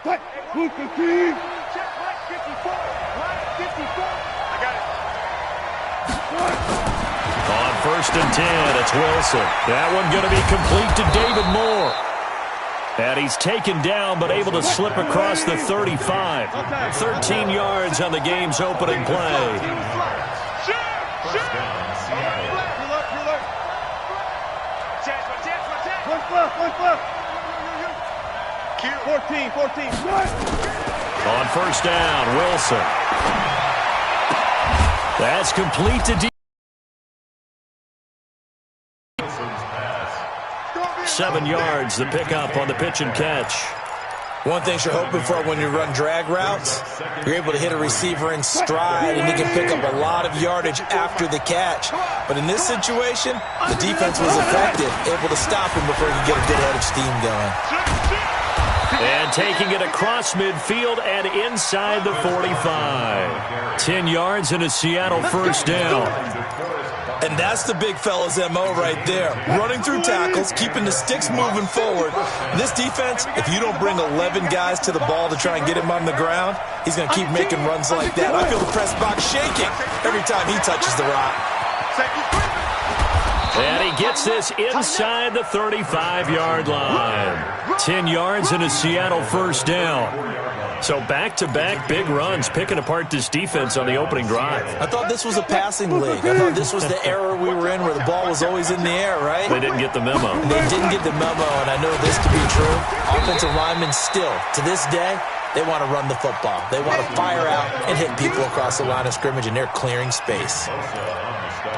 Check, right 54. Right 54. I got it. On 1st and 10, it's Wilson. That one going to be complete to David Moore. And he's taken down but able to slip across the 35. 13 yards on the game's opening play. Fourteen. On 1st down, Wilson. That's complete to 7 yards, the pickup on the pitch and catch. One thing you're hoping for when you run drag routes, you're able to hit a receiver in stride, and he can pick up a lot of yardage after the catch. But in this situation, the defense was effective, able to stop him before he could get a good head of steam going. And taking it across midfield and inside the 45. 10 yards and a Seattle 1st down. And that's the big fella's MO right there. Running through tackles, keeping the sticks moving forward. This defense, if you don't bring 11 guys to the ball to try and get him on the ground, he's going to keep making runs like that. I feel the press box shaking every time he touches the rock. And he gets this inside the 35-yard line. 10 yards and a Seattle 1st down. So back-to-back big runs, picking apart this defense on the opening drive. I thought this was a passing league. I thought this was the era we were in where the ball was always in the air, right? They didn't get the memo. They didn't get the memo, and I know this to be true. Offensive linemen still, to this day, they want to run the football. They want to fire out and hit people across the line of scrimmage, and they're clearing space.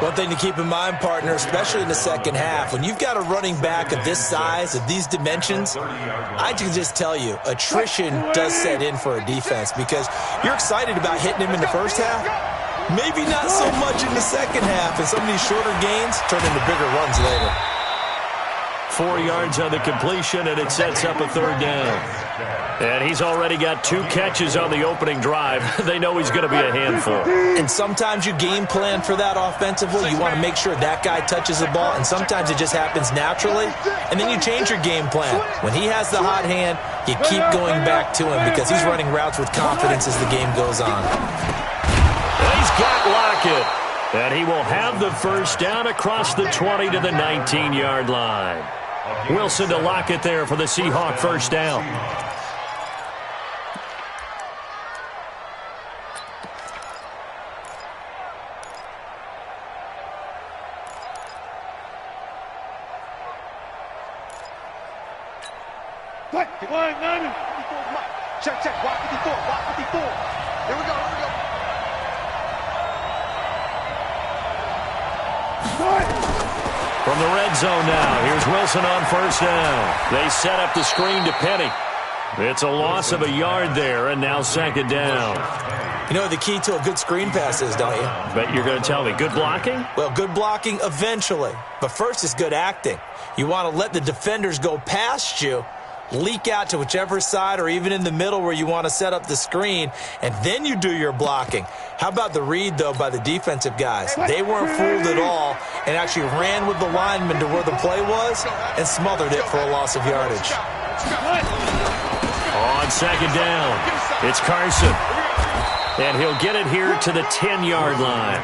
One thing to keep in mind, partner, especially in the second half, when you've got a running back of this size, of these dimensions, I can just tell you, attrition does set in for a defense because you're excited about hitting him in the first half. Maybe not so much in the second half, and some of these shorter gains turn into bigger runs later. 4 yards on the completion, and it sets up a 3rd down. And he's already got 2 catches on the opening drive. They know he's going to be a handful. And sometimes you game plan for that offensively. You want to make sure that guy touches the ball, and sometimes it just happens naturally. And then you change your game plan. When he has the hot hand, you keep going back to him because he's running routes with confidence as the game goes on. And he's got Lockett. And he will have the 1st down across the 20 to the 19-yard line. Wilson to Lockett there for the Seahawk 1st down. Check, walk 54. Here we go. From the red zone now, here's Wilson on 1st down. They set up the screen to Penny. It's a loss of a yard there, and now 2nd down. You know what the key to a good screen pass is, don't you? Bet you're going to tell me. Good blocking? Well, good blocking eventually. But first is good acting. You want to let the defenders go past you, leak out to whichever side or even in the middle where you want to set up the screen, and then you do your blocking. How about the read, though, by the defensive guys? They weren't fooled at all and actually ran with the lineman to where the play was and smothered it for a loss of yardage. On 2nd down, it's Carson. And he'll get it here to the 10-yard line.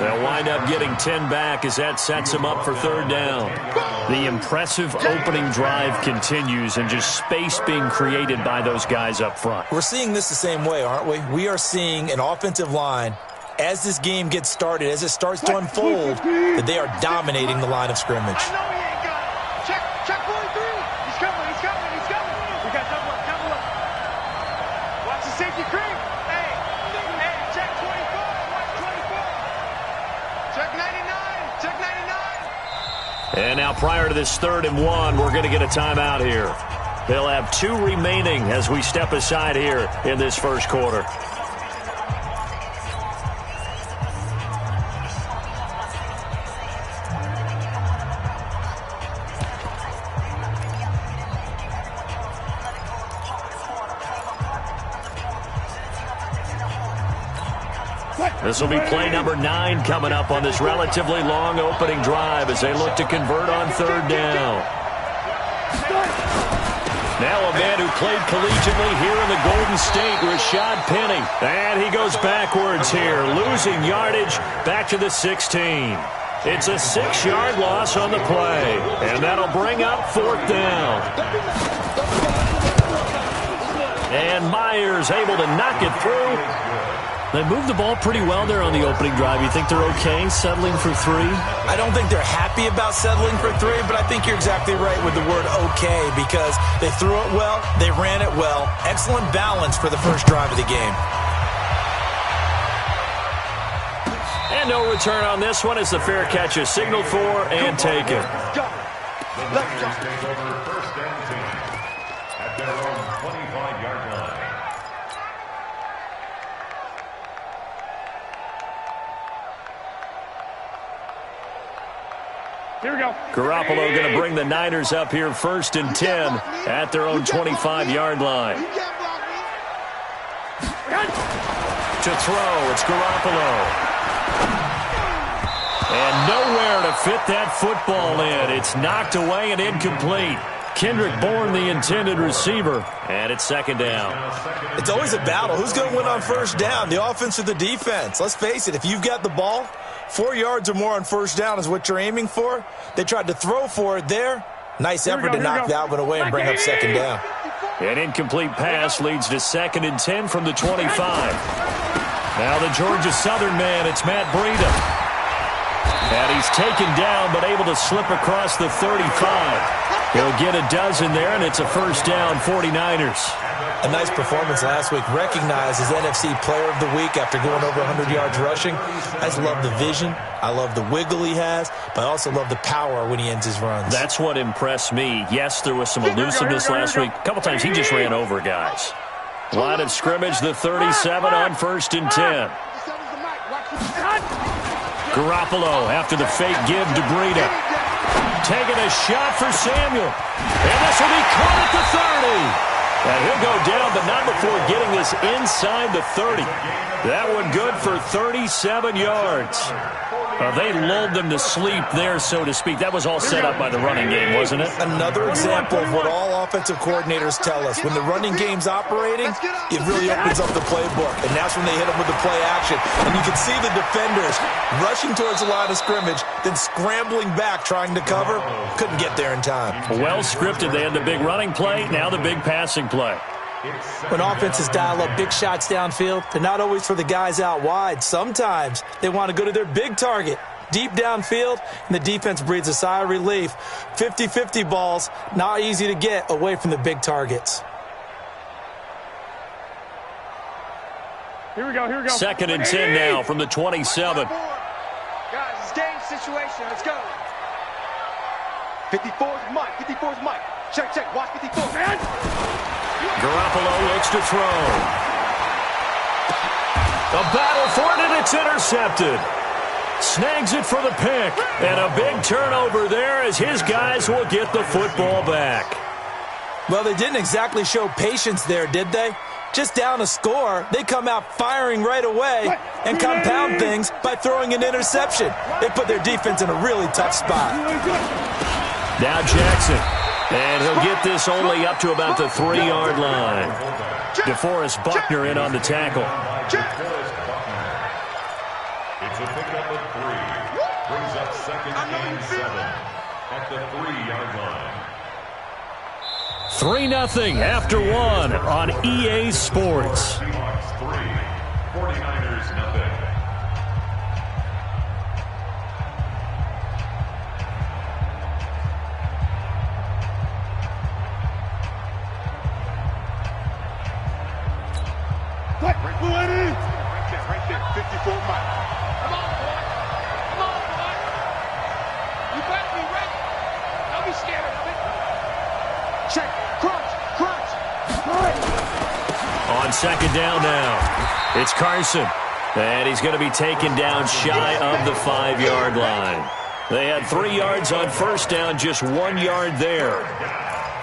They'll wind up getting 10 back as that sets him up for 3rd down. The impressive opening drive continues and just space being created by those guys up front. We're seeing this the same way, aren't we? We are seeing an offensive line, as this game gets started, as it starts to unfold, that they are dominating the line of scrimmage. Check 43. He's coming. We got double up. Watch the safety creep. Hey, check 24. Watch 24. Check 99. And now prior to this 3rd and 1, we're going to get a timeout here. They'll have 2 remaining as we step aside here in this 1st quarter. This will be play number 9 coming up on this relatively long opening drive as they look to convert on 3rd down. Now a man who played collegiately here in the Golden State, Rashad Penny. And he goes backwards here, losing yardage back to the 16. It's a 6-yard loss on the play, and that'll bring up 4th down. And Myers able to knock it through. They moved the ball pretty well there on the opening drive. You think they're okay settling for 3? I don't think they're happy about settling for 3, but I think you're exactly right with the word okay, because they threw it well, they ran it well. Excellent balance for the first drive of the game. And no return on this one as the fair catch is signaled for and taken. Let's go. First and 10 at their own 25-yard line. Here we go. Garoppolo going to bring the Niners up here 1st and 10 at their own 25-yard line. To throw, it's Garoppolo. And nowhere to fit that football in. It's knocked away and incomplete. Kendrick Bourne, the intended receiver, and it's 2nd down. It's always a battle. Who's going to win on 1st down, the offense or the defense? Let's face it, if you've got the ball, 4 yards or more on 1st down is what you're aiming for. They tried to throw for it there. Nice effort to knock that one away and bring up 2nd down. An incomplete pass leads to 2nd and 10 from the 25. Now the Georgia Southern man, it's Matt Breida. And he's taken down but able to slip across the 35. He'll get a dozen there, and it's a 1st down, 49ers. A nice performance last week. Recognized as NFC Player of the Week after going over 100 yards rushing. I just love the vision. I love the wiggle he has, but I also love the power when he ends his runs. That's what impressed me. Yes, there was some elusiveness last week. A couple times he just ran over guys. Line of scrimmage, the 37 on 1st and 10. Garoppolo after the fake give to Breida. Taking a shot for Samuel. And this will be caught at the 30. And he'll go down, but not before getting this inside the 30. That one good for 37 yards. They lulled them to sleep there, so to speak. That was all set up by the running game, wasn't it? Another example of what all offensive coordinators tell us. When the running game's operating, it really opens up the playbook. And that's when they hit them with the play action. And you can see the defenders rushing towards the line of scrimmage, then scrambling back, trying to cover. Couldn't get there in time. Well scripted. They had the big running play, now the big passing play. When offenses dial up big shots downfield, they're not always for the guys out wide. Sometimes they want to go to their big target, deep downfield, and the defense breathes a sigh of relief. 50-50 balls, not easy to get away from the big targets. Here we go. 2nd and 10 now from the 27. Guys, it's game situation. Let's go. 54's Mike. 54's Mike. Check. Watch 54. Garoppolo looks to throw. A battle for it, and it's intercepted. Snags it for the pick. And a big turnover there as his guys will get the football back. Well, they didn't exactly show patience there, did they? Just down a score, they come out firing right away and compound things by throwing an interception. They put their defense in a really tough spot. Now Jackson. And he'll get this only up to about the 3-yard line. DeForest Buckner in on the tackle. It's a pickup of 3. Brings up 2nd and 7 at the 3-yard line. 3-0 after 1 on EA Sports. Seahawks 3, 49ers nothing. Right there. 54 Mike. Come on, boy. You better be ready. Don't be scared of it. Check. Crunch. On 2nd down now, it's Carson. And he's going to be taken down shy of the 5-yard line. They had 3 yards on 1st down, just 1 yard there.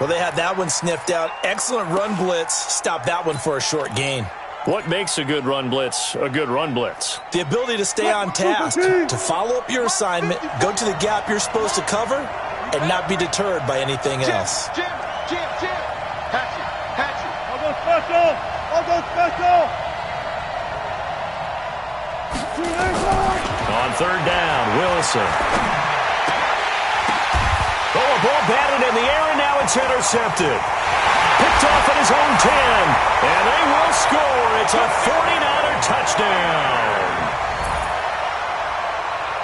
Well, they had that one sniffed out. Excellent run blitz. Stopped that one for a short gain. What makes a good run blitz a good run blitz? The ability to stay on task, to follow up your assignment, go to the gap you're supposed to cover, and not be deterred by anything else. Jim. special. I'll go special. On third down, Wilson. Oh, a ball batted in the air, and now it's intercepted. Picked off at his own 10, and they will score. It's a 49er touchdown.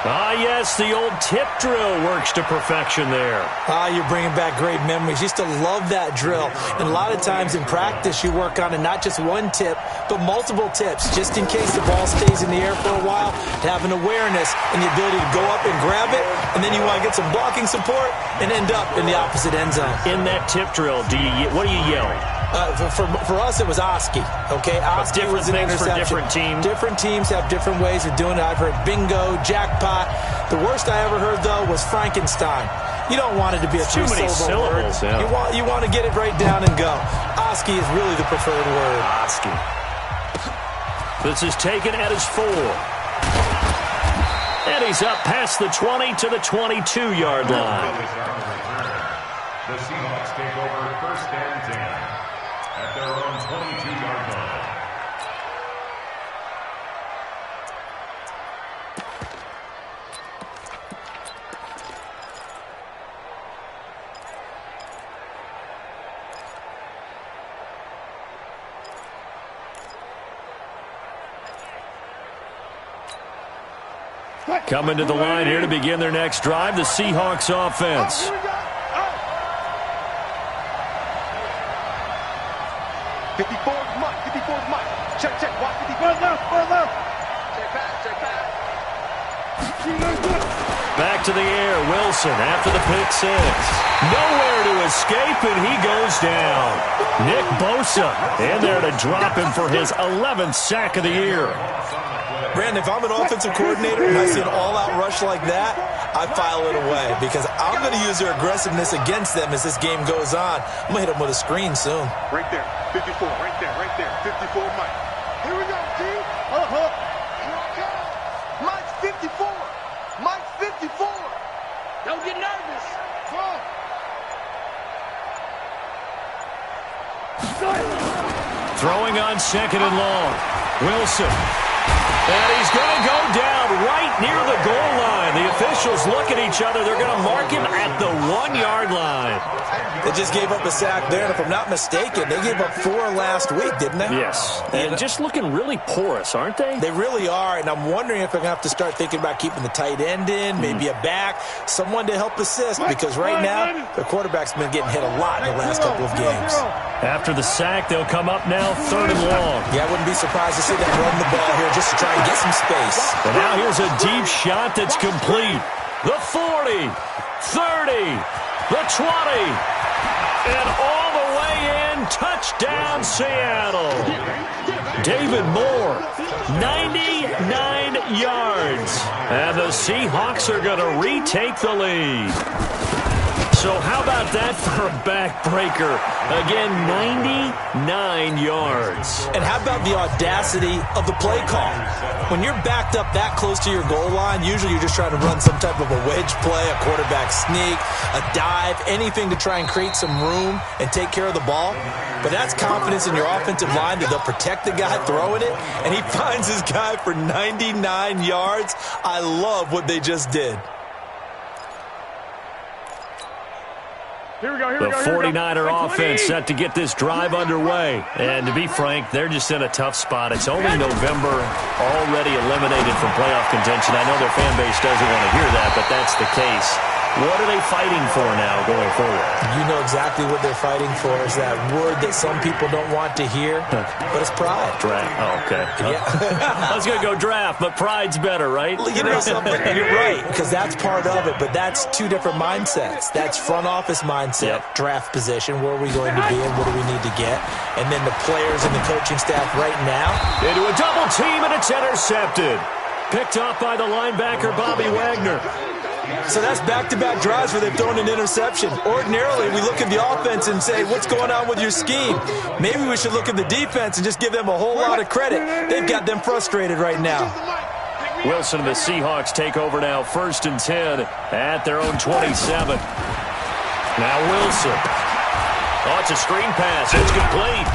Ah, yes, the old tip drill works to perfection there. Ah, you're bringing back great memories. Used to love that drill. And a lot of times in practice, you work on it, not just one tip, but multiple tips, just in case the ball stays in the air for a while, to have an awareness and the ability to go up and grab it, and then you want to get some blocking support and end up in the opposite end zone. In that tip drill, what do you yell? For us, it was Oski, okay? Oski was an interception. For different teams. Different teams have different ways of doing it. I've heard bingo, jackpot. The worst I ever heard, though, was Frankenstein. You don't want it to be a three-syllable word. Yeah. You want to get it right down and go. Oski is really the preferred word. Oski. This is taken at his 4. And he's up past the 20 to the 22-yard line. The Seahawks take over first and 10 at their own 22-yard line. Coming to the line here to begin their next drive, the Seahawks offense. Oh, 54's Mike. 54's Mike. Check. Watch 54. Far left. Check pass. Back to the air. Wilson after the pick 6. Nowhere to escape, and he goes down. Nick Bosa in there to drop him for his 11th sack of the year. Brandon, if I'm an offensive coordinator and I see an all-out rush like that, I file it away because I'm going to use their aggressiveness against them as this game goes on. I'm going to hit them with a screen soon. Right there. 54. Right there. 54 Mike. Here we go, G. Mike's 54. Mike's 54. Don't get nervous. Come on. Throwing on second and long. Wilson. And he's going to go down right near the goal line. The officials look at each other. They're going to mark him at the 1-yard line. They just gave up a sack there, and if I'm not mistaken, they gave up 4 last week, didn't they? Yes. And just looking really porous, aren't they? They really are, and I'm wondering if they're going to have to start thinking about keeping the tight end in, maybe a back, someone to help assist, because right now, the quarterback's been getting hit a lot in the last couple of games. After the sack, they'll come up now, third and long. Yeah, I wouldn't be surprised to see them run the ball here just to try and get some space. And now here's a deep shot that's complete. The 40, 30, the 20, and all the way in, touchdown Seattle. David Moore, 99 yards. And the Seahawks are going to retake the lead. So how about that for a backbreaker? Again, 99 yards. And how about the audacity of the play call? When you're backed up that close to your goal line, usually you're just trying to run some type of a wedge play, a quarterback sneak, a dive, anything to try and create some room and take care of the ball. But that's confidence in your offensive line that they'll protect the guy throwing it, and he finds his guy for 99 yards. I love what they just did. The 49er offense set to get this drive underway. And to be frank, they're just in a tough spot. It's only November, already eliminated from playoff contention. I know their fan base doesn't want to hear that, but that's the case. What are they fighting for now going forward? You know exactly what they're fighting for is that word that some people don't want to hear, but it's pride. Draft. Oh, okay. Yeah. I was going to go draft, but pride's better, right? You know something? You're right, because that's part of it, but that's two different mindsets. That's front office mindset, draft position, where are we going to be and what do we need to get? And then the players and the coaching staff right now. Into a double team, and it's intercepted. Picked off by the linebacker, Bobby Wagner. So that's back-to-back drives where they've thrown an interception. Ordinarily, we look at the offense and say, what's going on with your scheme? Maybe we should look at the defense and just give them a whole lot of credit. They've got them frustrated right now. Wilson and the Seahawks take over now, 1st and 10 at their own 27. Now Wilson. Oh, it's a screen pass. It's complete.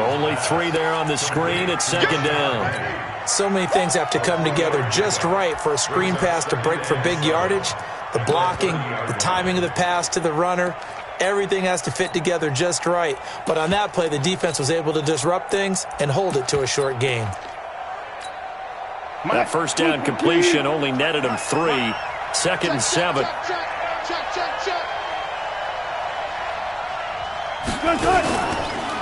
Only 3 there on the screen. It's second down. So many things have to come together just right for a screen pass to break for big yardage. The blocking, the timing of the pass to the runner, everything has to fit together just right. But on that play, the defense was able to disrupt things and hold it to a short gain. That first down completion only netted him 3. Second and 7.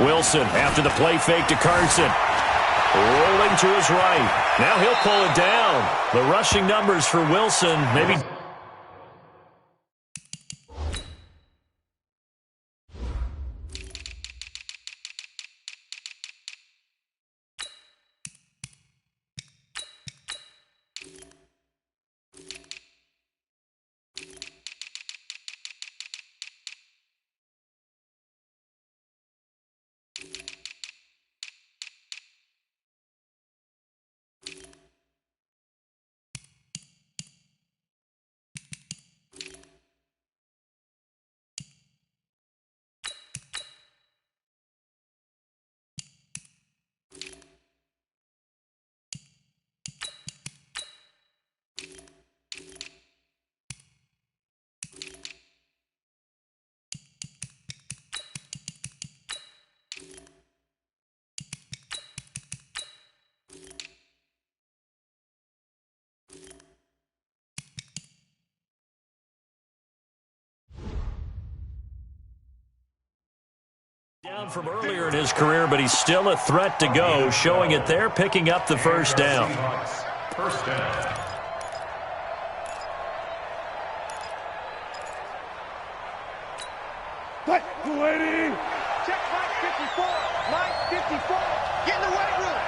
Wilson after the play fake to Carson. Rolling to his right. Now he'll pull it down. The rushing numbers for Wilson maybe. Down from earlier in his career, but he's still a threat to go, showing it there, picking up the first down. First down. Waiting. Check line 54. Line 54. Get in the weight room.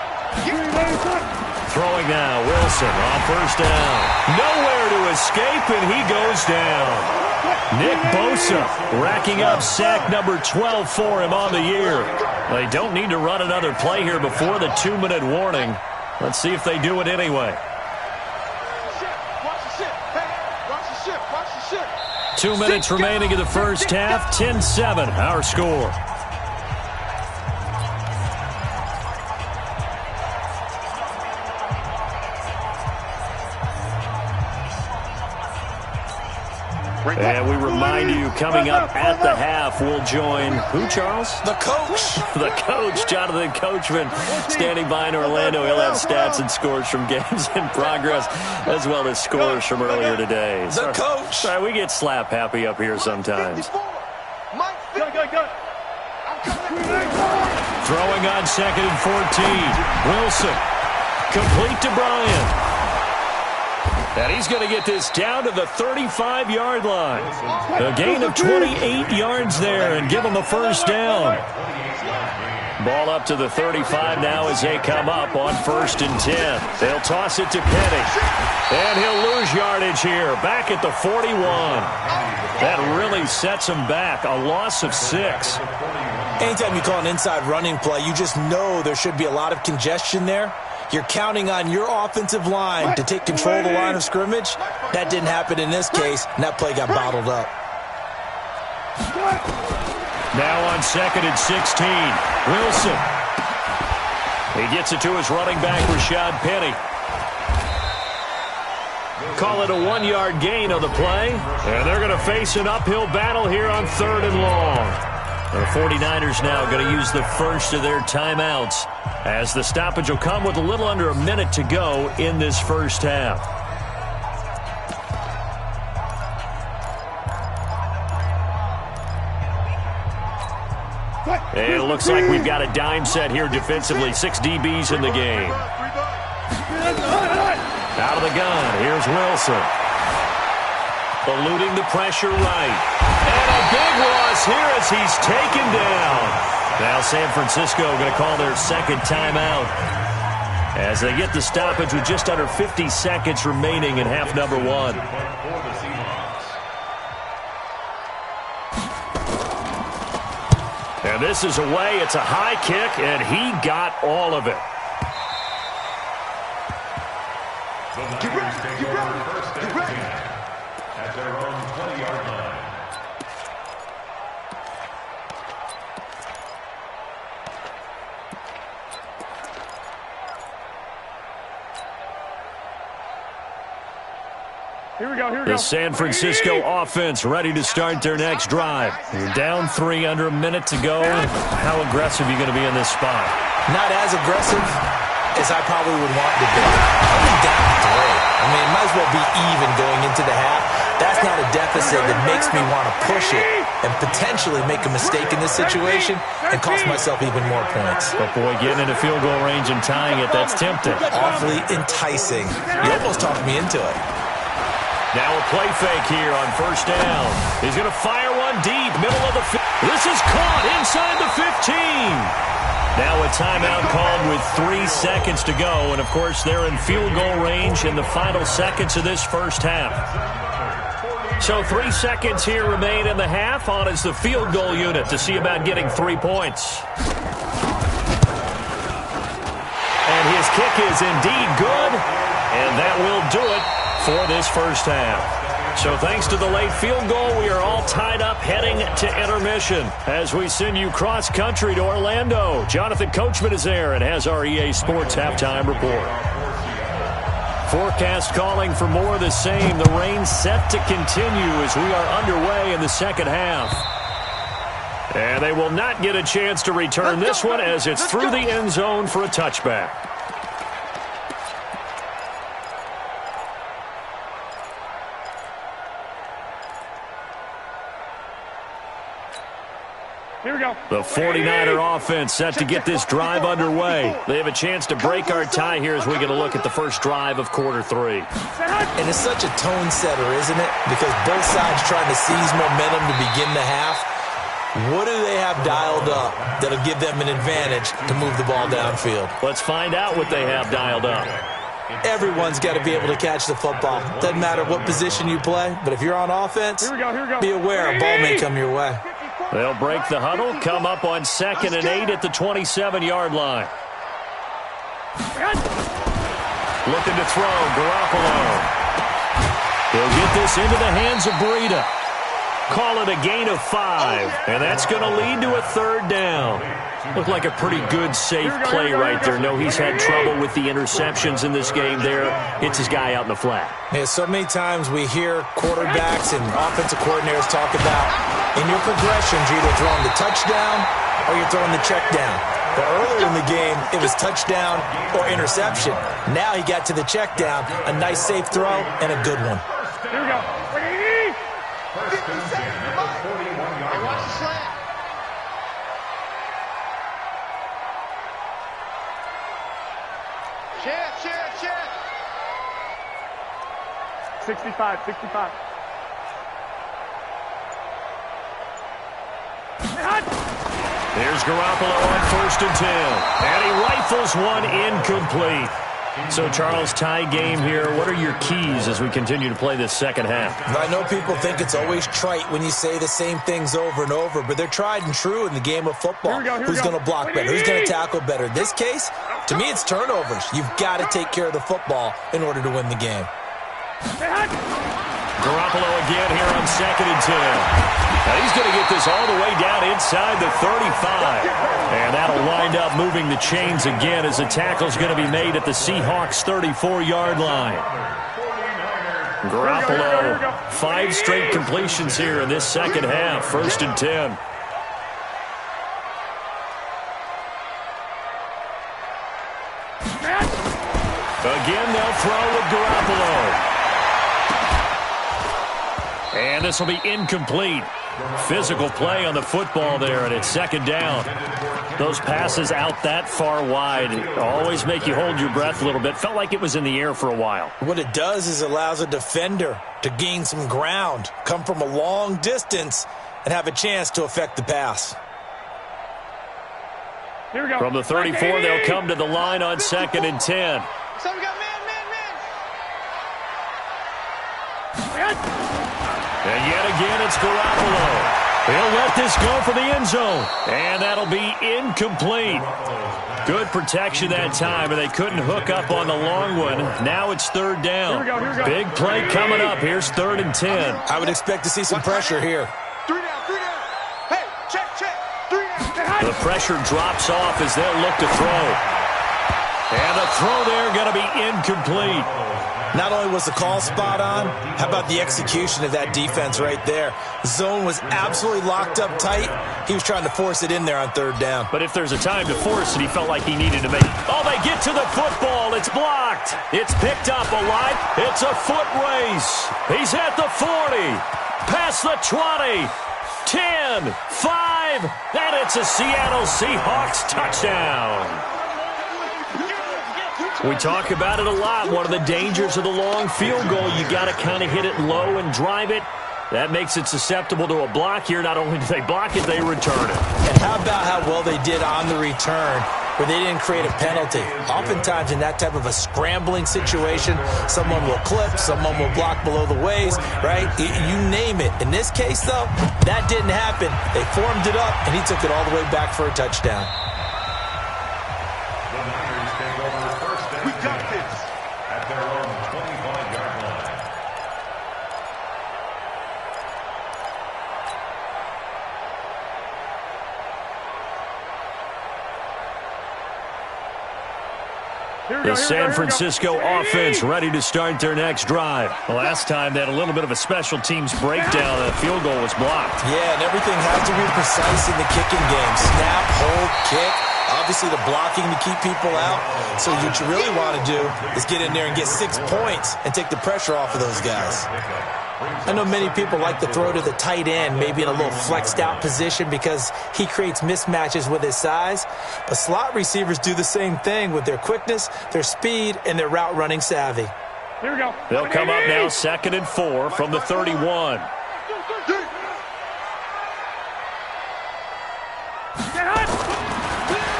Throwing now, Wilson on first down. Nowhere to escape, and he goes down. Nick Bosa racking up sack number 12 for him on the year. They don't need to run another play here before the 2-minute warning. Let's see if they do it anyway. 2 minutes remaining in the first half. 10-7, our score. And we remind you, coming up at the half, we'll join who, Charles? The coach. The coach, Jonathan Coachman, standing by in Orlando. He'll have stats and scores from games in progress, as well as scores from earlier today. The coach. Sorry, we get slap happy up here sometimes. Throwing on second and 14. Wilson, complete to Bryant. And he's going to get this down to the 35-yard line. A gain of 28 yards there and give him a first down. Ball up to the 35 now as they come up on 1st and 10. They'll toss it to Penny. And he'll lose yardage here, back at the 41. That really sets him back, a loss of 6. Anytime you call an inside running play, you just know there should be a lot of congestion there. You're counting on your offensive line to take control of the line of scrimmage. That didn't happen in this case, and that play got bottled up. Now on 2nd and 16, Wilson. He gets it to his running back, Rashad Penny. Call it a 1-yard gain on the play, and they're going to face an uphill battle here on 3rd and long. The 49ers now going to use the first of their timeouts, as the stoppage will come with a little under a minute to go in this first half. And it looks like we've got a dime set here defensively. 6 DBs in the game. Out of the gun, here's Wilson. Eluding the pressure right. And a big loss here as he's taken down. Now San Francisco going to call their second timeout as they get the stoppage with just under 50 seconds remaining in half number 1. And this is away. It's a high kick, and he got all of it. Get ready. At their own 20-yard line. Here we go. The San Francisco offense ready to start their next drive. You're down 3 under a minute to go. How aggressive are you going to be in this spot? Not as aggressive as I probably would want to be. I'll be down 3. I mean, it might as well be even going into the half. That's not a deficit that makes me want to push it and potentially make a mistake in this situation and cost myself even more points. But, boy, getting into field goal range and tying it, that's tempting. Awfully enticing. You almost talked me into it. Now a play fake here on first down. He's going to fire one deep, middle of the field. This is caught inside the 15. Now a timeout called with 3 seconds to go. And, of course, they're in field goal range in the final seconds of this first half. So 3 seconds here remain in the half. On is the field goal unit to see about getting 3 points. And his kick is indeed good. And that will do it for this first half. So thanks to the late field goal, we are all tied up heading to intermission as we send you cross-country to Orlando. Jonathan Coachman is there and has our EA Sports halftime report. Forecast calling for more of the same. The rain set to continue as we are underway in the second half. And they will not get a chance to return this one as it's through the end zone for a touchback. Here we go. The 49er offense set to get this drive underway. They have a chance to break our tie here as we get a look at the first drive of quarter 3. And it's such a tone setter, isn't it? Because both sides trying to seize momentum to begin the half. What do they have dialed up that'll give them an advantage to move the ball downfield? Let's find out what they have dialed up. Everyone's got to be able to catch the football. Doesn't matter what position you play, but if you're on offense, be aware a ball may come your way. They'll break the huddle, come up on 2nd and 8 at the 27-yard line. Looking to throw, Garoppolo. He'll get this into the hands of Breida. Call it a gain of 5, and that's going to lead to a 3rd down. Looked like a pretty good, safe play right there. No, he's had trouble with the interceptions in this game there. Hits his guy out in the flat. Yeah, so many times we hear quarterbacks and offensive coordinators talk about in your progressions, you're either throwing the touchdown or you're throwing the check down. But earlier in the game, it was touchdown or interception. Now he got to the check down, a nice safe throw, and a good one. Here we go. First and 10 at the 41-yard line. Check. 65. There's Garoppolo on 1st and 10. And he rifles one incomplete. So, Charles, tie game here. What are your keys as we continue to play this second half? I know people think it's always trite when you say the same things over and over, but they're tried and true in the game of football. Who's going to block better? Who's going to tackle better? In this case, to me, it's turnovers. You've got to take care of the football in order to win the game. Garoppolo again here on 2nd and 10. Now he's going to get this all the way down inside the 35. And that'll wind up moving the chains again as the tackle's going to be made at the Seahawks' 34-yard line. Garoppolo, 5 straight completions here in this second half. 1st and 10. Again, they'll throw with Garoppolo. And this will be incomplete. Physical play on the football there, and it's 2nd down. Those passes out that far wide always make you hold your breath a little bit. Felt like it was in the air for a while. What it does is allows a defender to gain some ground, come from a long distance, and have a chance to affect the pass. Here we go. From the 34, they'll come to the line on 2nd and 10. So we got man. And yet again, it's Garoppolo. He'll let this go for the end zone. And that'll be incomplete. Good protection that time, and they couldn't hook up on the long one. Now it's 3rd down. Here we go. Big play coming up. Here's 3rd and 10. I would expect to see some pressure here. 3 down. Hey, check. 3 down. The pressure drops off as they'll look to throw. And the throw there going to be incomplete. Not only was the call spot on, how about the execution of that defense right there? Zone was absolutely locked up tight. He was trying to force it in there on third down. But if there's a time to force it, he felt like he needed to make it. Oh, they get to the football. It's blocked. It's picked up alive. It's a foot race. He's at the 40, past the 20, 10, 5, and it's a Seattle Seahawks touchdown. We talk about it a lot. One of the dangers of the long field goal, you got to kind of hit it low and drive it. That makes it susceptible to a block here. Not only do they block it, they return it. And how about how well they did on the return, where they didn't create a penalty? Oftentimes in that type of a scrambling situation, someone will clip, someone will block below the waist, right? You name it. In this case, though, that didn't happen. They formed it up, and he took it all the way back for a touchdown. We got this at their own 25-yard line. The San Francisco offense ready to start their next drive. The last time they had a little bit of a special teams breakdown. That field goal was blocked. Yeah, and everything has to be precise in the kicking game. Snap, hold, kick. Obviously, the blocking to keep people out. So what you really want to do is get in there and get 6 points and take the pressure off of those guys. I know many people like to throw to the tight end, maybe in a little flexed out position because he creates mismatches with his size. But slot receivers do the same thing with their quickness, their speed, and their route running savvy. Here we go. They'll come up now 2nd and 4 from the 31.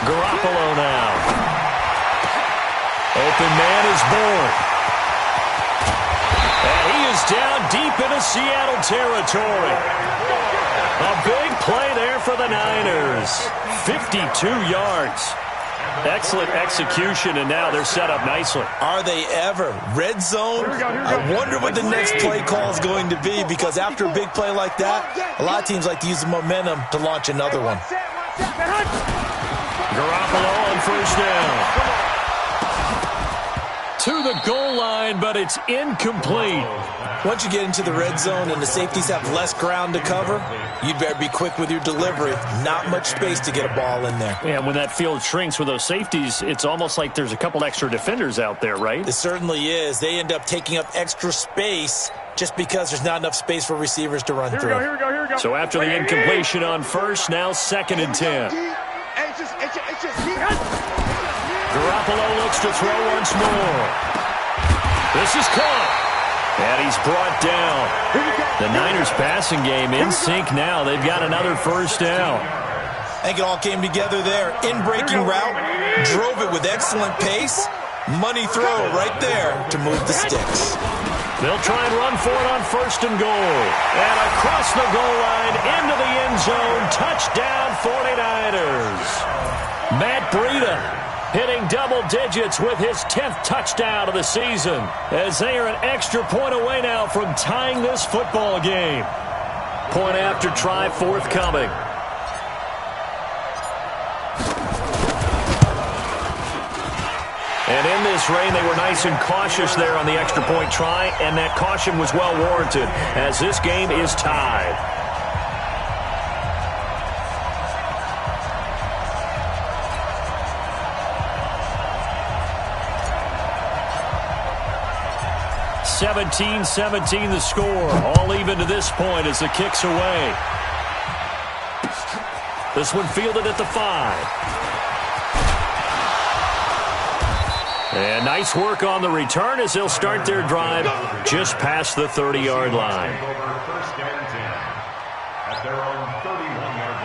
Garoppolo now. Open man is born. And he is down deep into Seattle territory. A big play there for the Niners. 52 yards. Excellent execution, and now they're set up nicely. Are they ever? Red zone? I wonder what the next play call is going to be, because after a big play like that, a lot of teams like to use the momentum to launch another one. Garoppolo on first down. To the goal line, but it's incomplete. Once you get into the red zone and the safeties have less ground to cover, you'd better be quick with your delivery. Not much space to get a ball in there. Yeah, when that field shrinks with those safeties, it's almost like there's a couple extra defenders out there, right? It certainly is. They end up taking up extra space just because there's not enough space for receivers to run through. Here we go. So after the incompletion on first, now 2nd and 10. Garoppolo looks to throw once more. This is caught. And he's brought down. The Niners passing game in sync now. They've got another first down. I think it all came together there. In-breaking route, drove it with excellent pace. Money throw right there to move the sticks. They'll try and run for it on 1st and goal. And across the goal line, into the end zone. Touchdown 49ers. Matt Breida hitting double digits with his 10th touchdown of the season, as they are an extra point away now from tying this football game. Point after try forthcoming. And in this rain, they were nice and cautious there on the extra point try, and that caution was well warranted, as this game is tied. (17-17) the score. All even to this point as the kick's away. This one fielded at the 5. And nice work on the return as they'll start their drive just past the 30-yard line. First down and 10 at their own 31-yard line.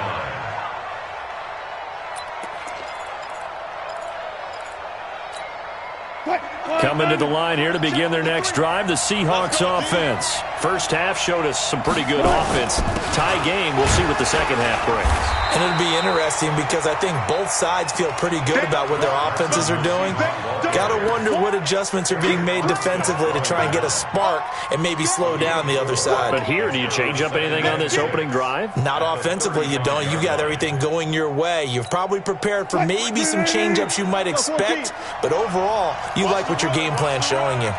Coming to the line here to begin their next drive, the Seahawks offense. First half showed us some pretty good offense. Tie game, we'll see what the second half brings. And it'll be interesting because I think both sides feel pretty good about what their offenses are doing. Got to wonder what adjustments are being made defensively to try and get a spark and maybe slow down the other side. But here, do you change up anything on this opening drive? Not offensively, you don't. You've got everything going your way. You've probably prepared for maybe some change-ups you might expect, but overall, you like what your game plan's showing you.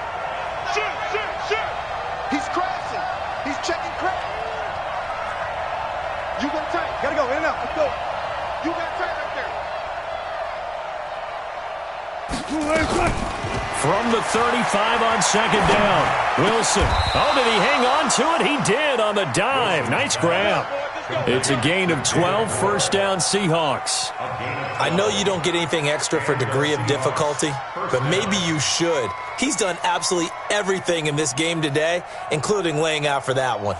From the 35 on second down. Wilson. Oh, did he hang on to it? He did on the dive. Nice grab. It's a gain of 12, first down Seahawks. I know you don't get anything extra for degree of difficulty, but maybe you should. He's done absolutely everything in this game today, including laying out for that one.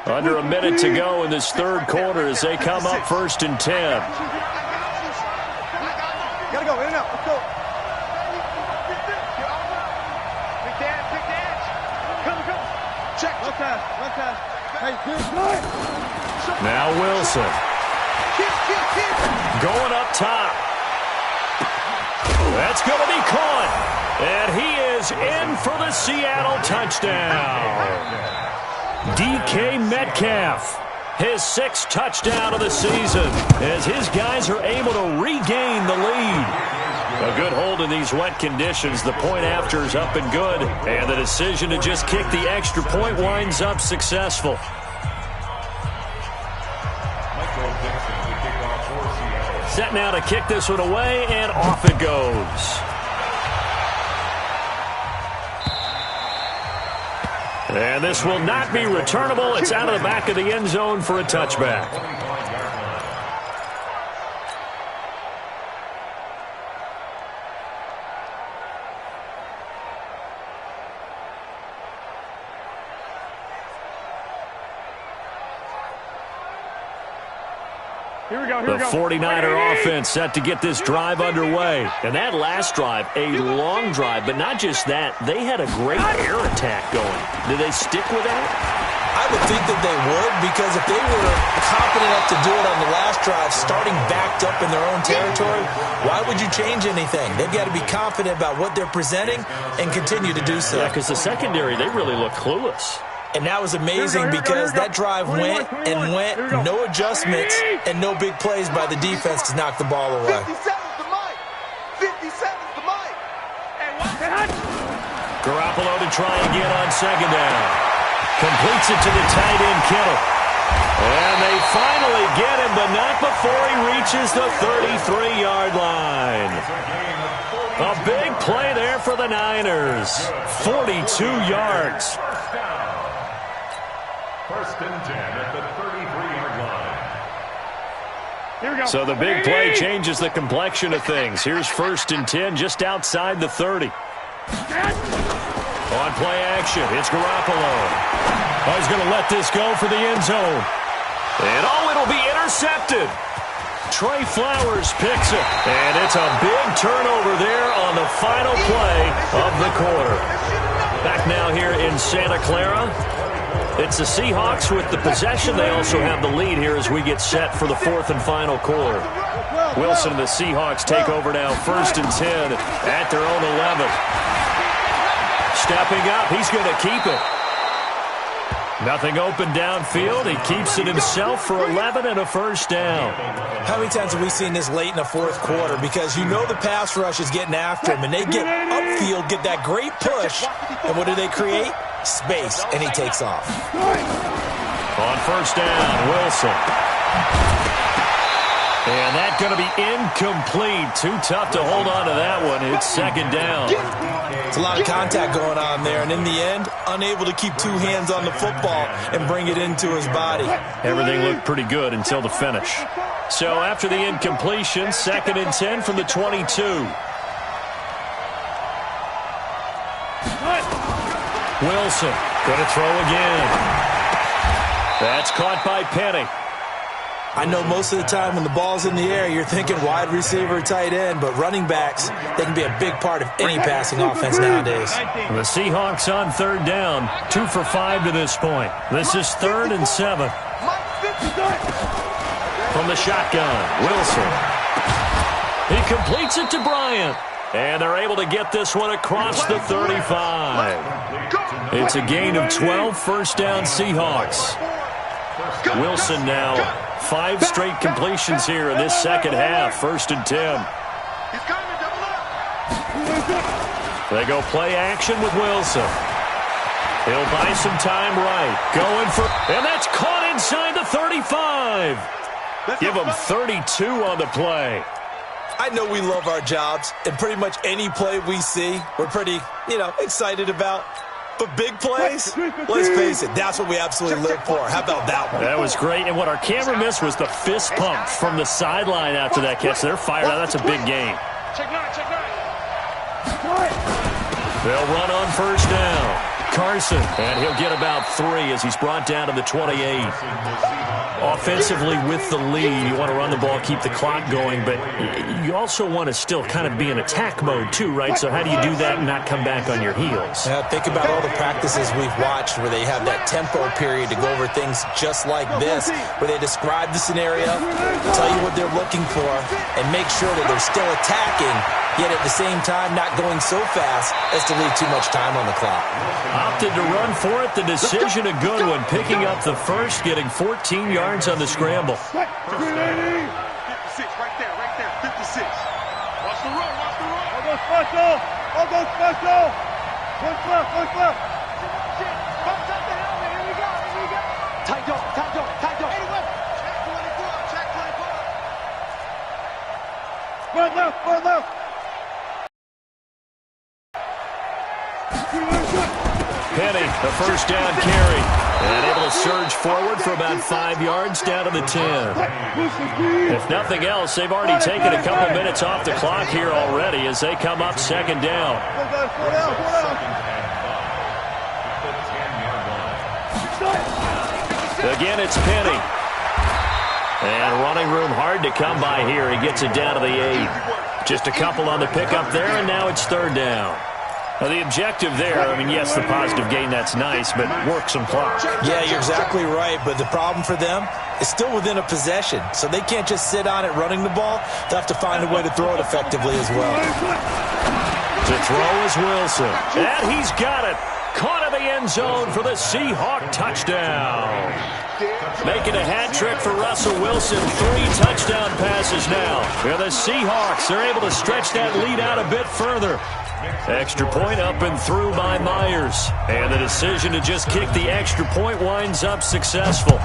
Under a minute to go in this third quarter as they come up first and 10. Gotta go, in and out, let's go. Big dance. Come. Check. One pass. Hey, good. Now Wilson. Going up top. That's going to be caught. And he is in for the Seattle touchdown. DK Metcalf, his 6th touchdown of the season, as his guys are able to regain the lead. A good hold in these wet conditions. The point after is up and good, and the decision to just kick the extra point winds up successful. Set now to kick this one away, and off it goes. And this will not be returnable. It's out of the back of the end zone for a touchback. Here we go. The 49er offense set to get this drive underway. And that last drive, a long drive, but not just that. They had a great air attack going. Did they stick with that? I would think that they would, because if they were confident enough to do it on the last drive, starting backed up in their own territory, why would you change anything? They've got to be confident about what they're presenting and continue to do so. Yeah, because the secondary, they really look clueless. And that was amazing because that drive went and went, no adjustments, and no big plays by the defense to knock the ball away. 57's the mic. 57's the mic. Garoppolo to try again on second down. Completes it to the tight end, Kittle. And they finally get him, but not before he reaches the 33-yard line. A big play there for the Niners. 42 yards. First and 10 at the 33-yard line. Here we go. So the big play changes the complexion of things. Here's first and 10 just outside the 30. On play action, it's Garoppolo. Oh, he's going to let this go for the end zone. And it'll be intercepted. Trey Flowers picks it. And it's a big turnover there on the final play of the quarter. Back now here in Santa Clara. It's the Seahawks with the possession. They also have the lead here as we get set for the 4th and final quarter. Wilson and the Seahawks take over now, first and 10 at their own 11. Stepping up, he's going to keep it. Nothing open downfield. He keeps it himself for 11 and a first down. How many times have we seen this late in the fourth quarter? Because you know the pass rush is getting after him, and they get upfield, get that great push, and what do they create? Space, and he takes off. On first down, Wilson. And that's going to be incomplete. Too tough to hold on to that one. It's second down. It's a lot of contact going on there, and in the end, unable to keep two hands on the football and bring it into his body. Everything looked pretty good until the finish. So after the incompletion, second and 10 from the 22. Wilson going to throw again. That's caught by Penny. I know most of the time when the ball's in the air, you're thinking wide receiver, tight end, but running backs, they can be a big part of any passing offense nowadays. The Seahawks on third down, 2 for 5 to this point. This is 3rd and 7. From the shotgun, Wilson. He completes it to Bryant. And they're able to get this one across the 35. It's a gain of 12, first down Seahawks. Wilson now 5 straight completions here in this second half, first and 10. They go play action with Wilson. He'll buy some time right. Going for, and that's caught inside the 35. Give them 32 on the play. I know we love our jobs, and pretty much any play we see, we're pretty, excited about. But big plays, let's face it, that's what we absolutely live for. How about that one? That was great, and what our camera missed was the fist pump from the sideline after that catch. They're fired out. That's a big game. Check nine. They'll run on first down. Carson, and he'll get about 3 as he's brought down to the 28. Offensively with the lead, you want to run the ball, keep the clock going, but you also want to still kind of be in attack mode too, right? So how do you do that and not come back on your heels? Yeah, think about all the practices we've watched where they have that tempo period to go over things just like this, where they describe the scenario, tell you what they're looking for, and make sure that they're still attacking, yet at the same time not going so fast as to leave too much time on the clock. Opted to run for it. The decision a good one. Picking up the first, getting 14 yards on the scramble. 56, right there, 56. Watch the run. All go special. One left. Bumps up the helmet. Here we go. Tight dog. Check 24. Run left. Penny, the first down carry. And able to surge forward for about 5 yards down to the 10. If nothing else, they've already taken a couple minutes off the clock here already as they come up second down. Again, it's Penny. And running room hard to come by here. He gets it down to the 8. Just a couple on the pickup there, and now it's third down. Now, the objective there, yes, the positive gain, that's nice, but work some clock. Yeah, you're exactly right, but the problem for them is still within a possession, so they can't just sit on it running the ball. They'll have to find a way to throw it effectively as well. To throw is Wilson, and he's got it. Caught in the end zone for the Seahawk touchdown. Making a hat trick for Russell Wilson. 3 touchdown passes now. And the Seahawks, they're able to stretch that lead out a bit further. Extra point up and through by Myers. And the decision to just kick the extra point winds up successful.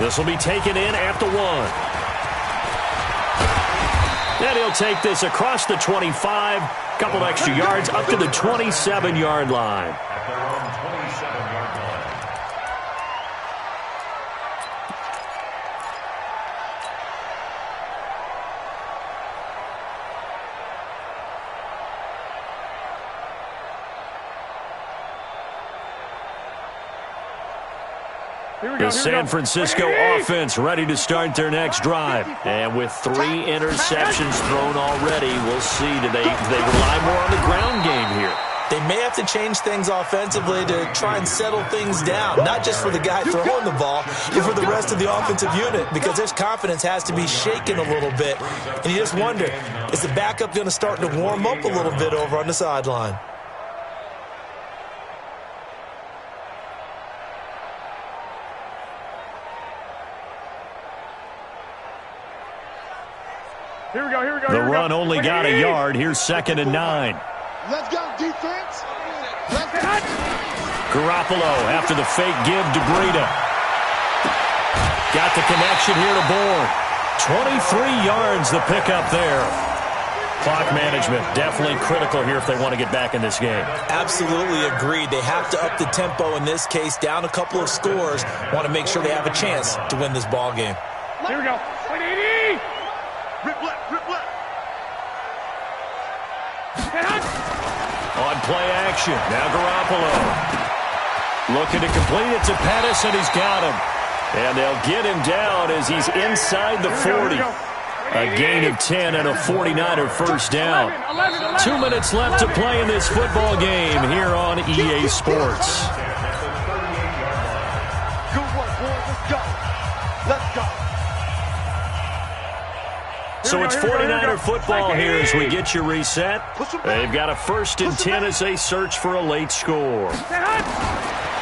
This will be taken in at the 1. And he'll take this across the 25. Couple extra yards up to the 27-yard line. At their own 27-yard line. The San Francisco offense ready to start their next drive. And with 3 interceptions thrown already, we'll see. Do they rely more on the ground game here? They may have to change things offensively to try and settle things down, not just for the guy throwing the ball, but for the rest of the offensive unit, because their confidence has to be shaken a little bit. And you just wonder, is the backup going to start to warm up a little bit over on the sideline? Here we go. The run only got a yard. Here's 2nd and 9. Let's go, defense. Garoppolo after the fake give to Breida. Got the connection here to Bourne. 23 yards the pickup there. Clock management definitely critical here if they want to get back in this game. Absolutely agreed. They have to up the tempo in this case, down a couple of scores. Want to make sure they have a chance to win this ball game. Here we go. 180. Rip left. On play action, now Garoppolo. Looking to complete it to Pettis, and he's got him. And they'll get him down as he's inside the 40. A gain of 10 and a 49er first down. 2 minutes left to play in this football game here on EA Sports. Good work, boys. Let's go. So it's 49er football here as we get you reset. They've got a 1st and 10 as they search for a late score.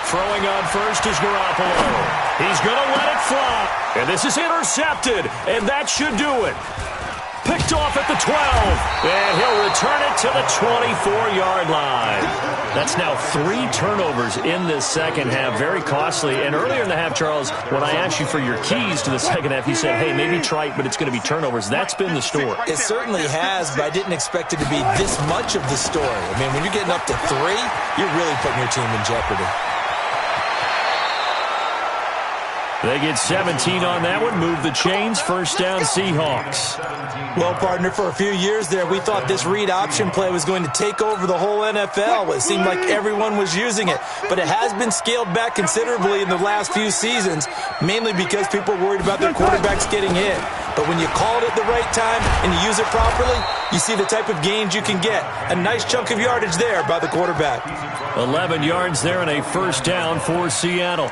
Throwing on first is Garoppolo. He's going to let it fly. And this is intercepted, and that should do it. Picked off at the 12. And he'll return it to the 24-yard line. That's now 3 turnovers in this second half. Very costly. And earlier in the half, Charles, when I asked you for your keys to the second half, you said, hey, maybe try it, but it's going to be turnovers. That's been the story. It certainly has, but I didn't expect it to be this much of the story. I mean, when you're getting up to 3, you're really putting your team in jeopardy. They get 17 on that one. Move the chains. First down, Seahawks. Well, partner, for a few years there, we thought this read option play was going to take over the whole NFL. It seemed like everyone was using it. But it has been scaled back considerably in the last few seasons, mainly because people are worried about their quarterbacks getting hit. But when you call it at the right time and you use it properly, you see the type of gains you can get. A nice chunk of yardage there by the quarterback. 11 yards there and a first down for Seattle.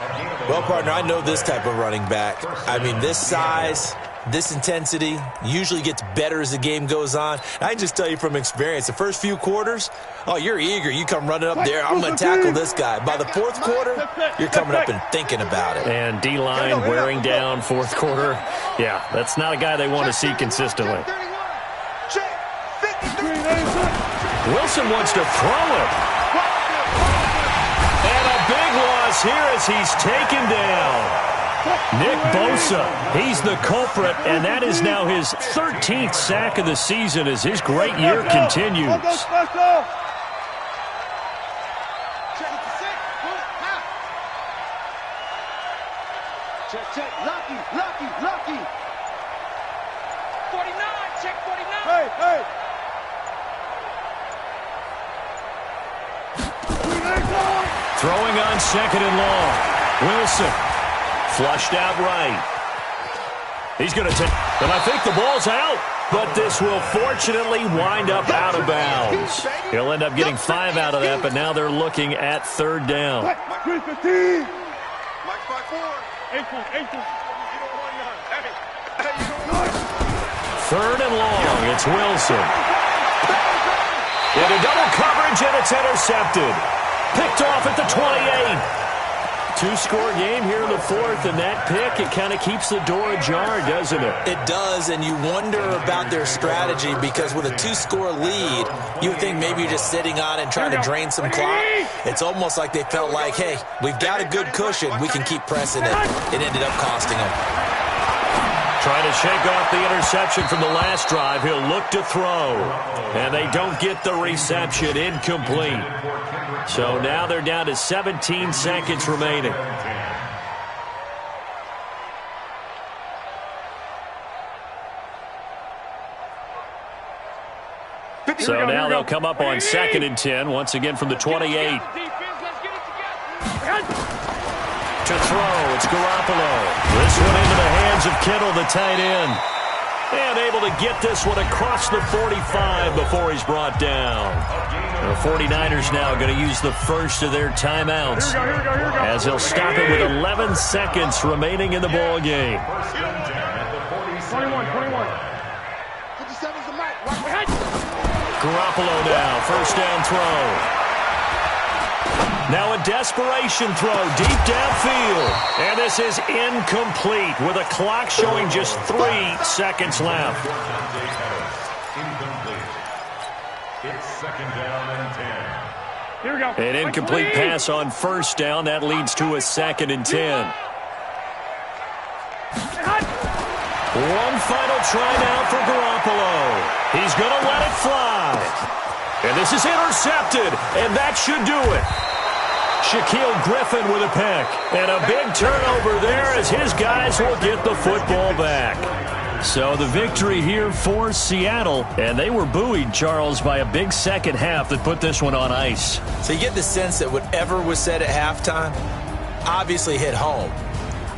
Well, partner, I know this type of running back. I mean, this size, this intensity usually gets better as the game goes on. I can just tell you from experience, the first few quarters, oh, you're eager. You come running up there, I'm going to tackle this guy. By the fourth quarter, you're coming up and thinking about it. And D-line wearing down fourth quarter. Yeah, that's not a guy they want to see consistently. Wilson wants to throw it. And a big loss here as he's taken down. Nick Bosa, he's the culprit, and that is now his 13th sack of the season as his great year continues. Check. Lucky. 49, check 49. Hey. Throwing on second and long. Wilson flushed out right. He's going to take, and I think the ball's out. But this will fortunately wind up out of bounds. He'll end up getting 5 out of that, but now they're looking at third down. Mike 5-4. 8. Third and long. It's Wilson. Into double coverage, and it's intercepted. Picked off at the 28. 2-score game here in the fourth, and that pick, it kind of keeps the door ajar, doesn't it? It does, and you wonder about their strategy because with a 2-score lead, you would think maybe you're just sitting on it and trying to drain some clock. It's almost like they felt like, hey, we've got a good cushion. We can keep pressing it. It ended up costing them. Trying to shake off the interception from the last drive. He'll look to throw. And they don't get the reception. Incomplete. So now they're down to 17 seconds remaining. So now they'll come up on 2nd and 10, once again from the 28. To throw, it's Garoppolo. This one into the hands of Kittle, the tight end. And able to get this one across the 45 before he's brought down. The 49ers now going to use the first of their timeouts as they'll stop it with 11 seconds remaining in the ball game. 21. Garoppolo now, first down throw. Now a desperation throw deep downfield. And this is incomplete with a clock showing just 3 seconds left. Incomplete. It's 2nd down and 10. Here we go. An incomplete pass on first down. That leads to a 2nd and 10. One final try now for Garoppolo. He's going to let it fly. And this is intercepted. And that should do it. Shaquille Griffin with a pick. And a big turnover there as his guys will get the football back. So the victory here for Seattle. And they were buoyed, Charles, by a big second half that put this one on ice. So you get the sense that whatever was said at halftime obviously hit home.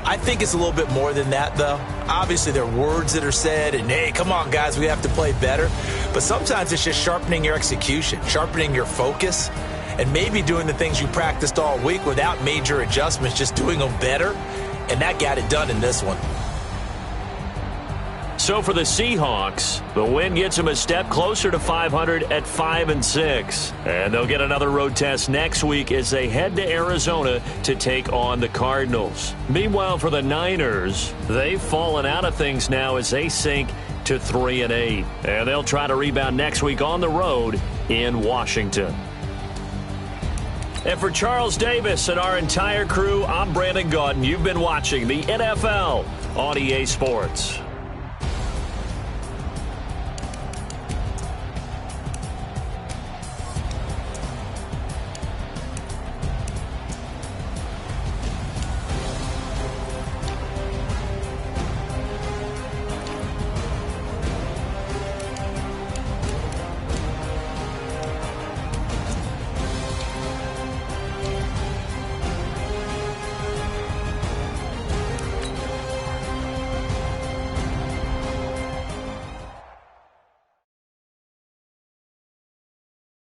I think it's a little bit more than that, though. Obviously, there are words that are said, and, hey, come on, guys, we have to play better. But sometimes it's just sharpening your execution, sharpening your focus, and maybe doing the things you practiced all week without major adjustments, just doing them better. And that got it done in this one. So for the Seahawks, the win gets them a step closer to 500 at 5-6. And they'll get another road test next week as they head to Arizona to take on the Cardinals. Meanwhile, for the Niners, they've fallen out of things now as they sink to 3-8. And they'll try to rebound next week on the road in Washington. And for Charles Davis and our entire crew, I'm Brandon Gaudin. You've been watching the NFL on EA Sports.